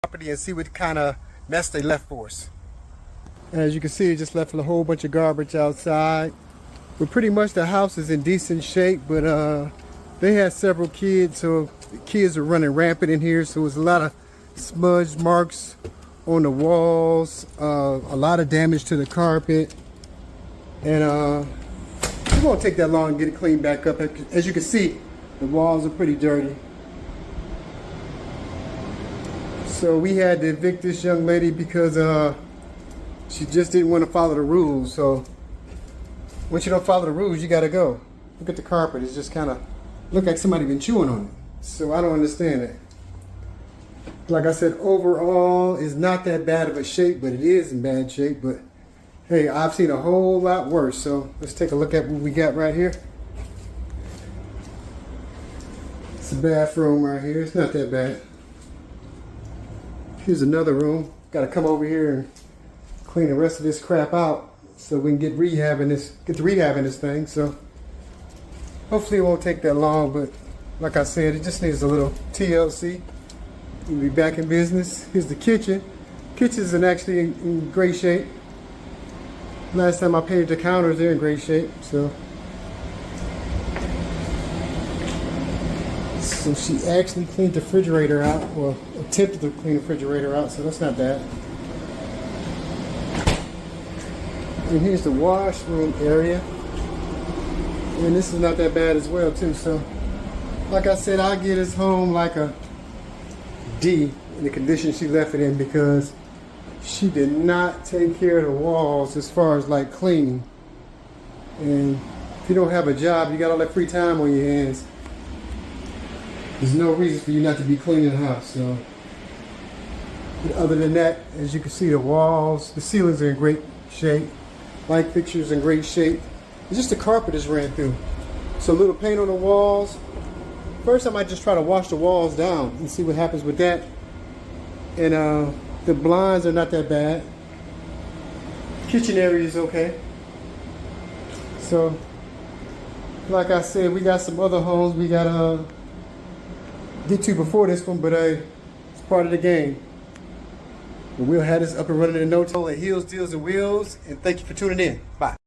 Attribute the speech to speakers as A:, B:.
A: property and see what kind of mess they left for us. As you can see, it just left a whole bunch of garbage outside. But pretty much the house is in decent shape, but they had several kids, so the kids are running rampant in here, so there's a lot of smudge marks on the walls, a lot of damage to the carpet, and it won't take that long to get it cleaned back up. As you can see, the walls are pretty dirty. So we had to evict this young lady because she just didn't want to follow the rules. So once you don't follow the rules, you gotta go. Look at the carpet, it's just kind of look like somebody been chewing on it. So I don't understand it. Like I said, overall, it's not that bad of a shape, but it is in bad shape. But hey, I've seen a whole lot worse. So let's take a look at what we got right here. It's a bathroom right here. It's not that bad. Here's another room. Got to come over here and clean the rest of this crap out so we can get to rehabbing this thing. So hopefully it won't take that long. But like I said, it just needs a little TLC. We'll be back in business. Here's the kitchen. Kitchen's actually in great shape. Last time I painted the counters, they're in great shape. So she actually cleaned the refrigerator out, or attempted to clean the refrigerator out, so that's not bad. And here's the washroom area. And this is not that bad as well too. So like I said, I'll give this home like a D in the condition she left it in, because she did not take care of the walls as far as like cleaning. And if you don't have a job, you got all that free time on your hands, there's no reason for you not to be cleaning the house. So but other than that, as you can see, the walls, the ceilings are in great shape, light fixtures in great shape. It's just the carpet is ran through. So a little paint on the walls. First, I might just try to wash the walls down and see what happens with that. And the blinds are not that bad. Kitchen area is okay. So, like I said, we got some other homes we got get to before this one, but it's part of the game. But we'll have this up and running in no time. Heels, deals, and wheels. And thank you for tuning in. Bye.